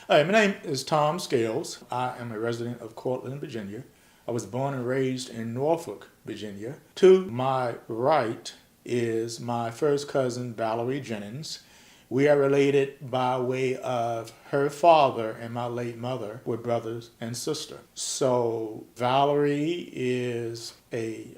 Hi, my name is Tom Scales. I am a resident of Cortland, Virginia. I was born and raised in Norfolk, Virginia. To my right is my first cousin, Valerie Jennings. We are related by way of her father and my late mother were brothers and sister. So Valerie is a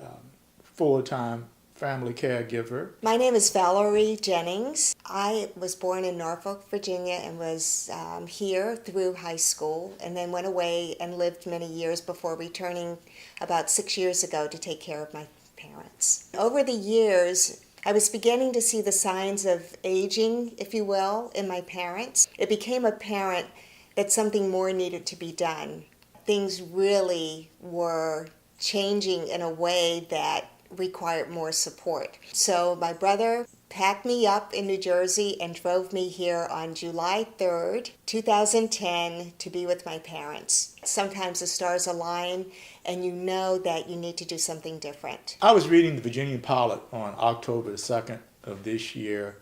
full-time family caregiver. My name is Valerie Jennings. I was born in Norfolk, Virginia, and was here through high school, and then went away and lived many years before returning about 6 years ago to take care of my parents. Over the years, I was beginning to see the signs of aging, if you will, in my parents. It became apparent that something more needed to be done. Things really were changing in a way that required more support. So my brother packed me up in New Jersey and drove me here on July 3rd, 2010 to be with my parents. Sometimes the stars align and you know that you need to do something different. I was reading the Virginia Pilot on October the 2nd of this year,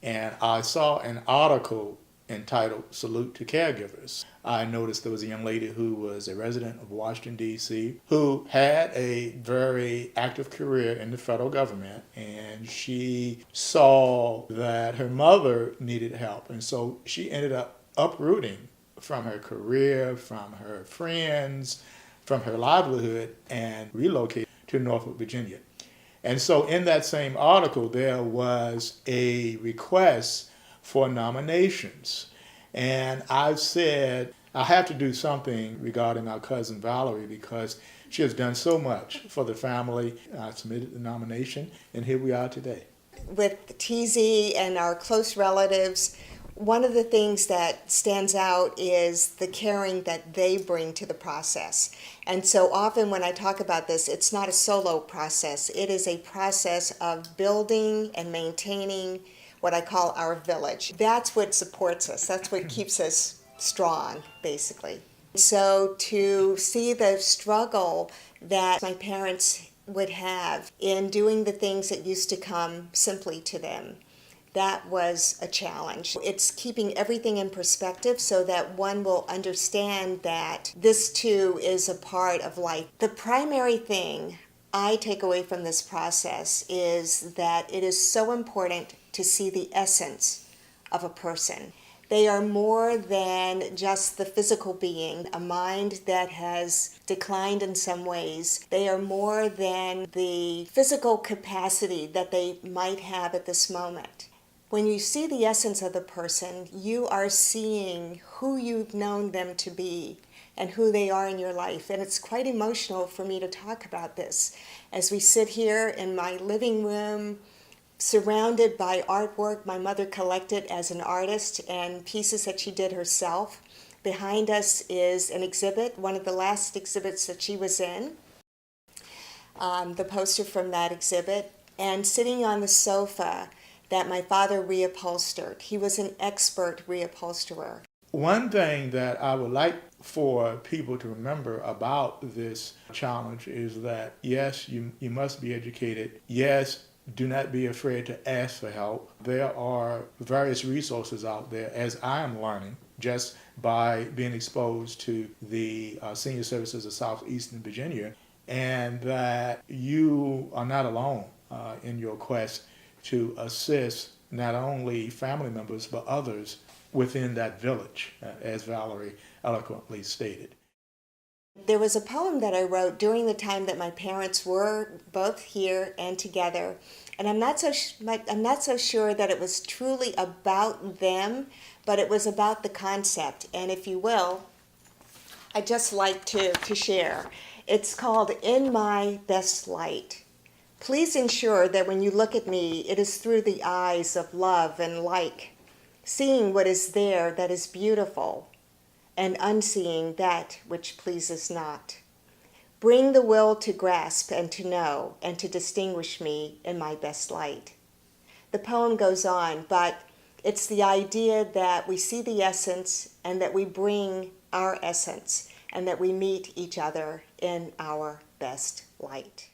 and I saw an article entitled Salute to Caregivers. I noticed there was a young lady who was a resident of Washington, D.C., who had a very active career in the federal government, and she saw that her mother needed help, and so she ended up uprooting from her career, from her friends, from her livelihood, and relocated to Norfolk, Virginia. And so in that same article, there was a request for nominations. And I said, I have to do something regarding our cousin Valerie because she has done so much for the family. I submitted the nomination, and here we are today. With TZ and our close relatives, one of the things that stands out is the caring that they bring to the process. And so often when I talk about this, it's not a solo process. It is a process of building and maintaining what I call our village. That's what supports us. That's what keeps us strong, basically. So to see the struggle that my parents would have in doing the things that used to come simply to them, that was a challenge. It's keeping everything in perspective so that one will understand that this too is a part of life. The primary thing I take away from this process is that it is so important to see the essence of a person. They are more than just the physical being, a mind that has declined in some ways. They are more than the physical capacity that they might have at this moment. When you see the essence of the person, you are seeing who you've known them to be and who they are in your life. And it's quite emotional for me to talk about this. As we sit here in my living room, surrounded by artwork my mother collected as an artist and pieces that she did herself. Behind us is an exhibit, one of the last exhibits that she was in, the poster from that exhibit, and sitting on the sofa that my father reupholstered. He was an expert reupholsterer. One thing that I would like for people to remember about this challenge is that, yes, you must be educated. Yes, do not be afraid to ask for help. There are various resources out there, as I am learning, just by being exposed to the Senior Services of Southeastern Virginia, and that you are not alone in your quest to assist not only family members, but others within that village, as Valerie eloquently stated. There was a poem that I wrote during the time that my parents were both here and together, and I'm not so sure that it was truly about them, but it was about the concept. And if you will, I'd just like to share. It's called In My Best Light. Please ensure that when you look at me, it is through the eyes of love and like, seeing what is there that is beautiful, and unseeing that which pleases not. Bring the will to grasp and to know and to distinguish me in my best light. The poem goes on, but it's the idea that we see the essence and that we bring our essence and that we meet each other in our best light.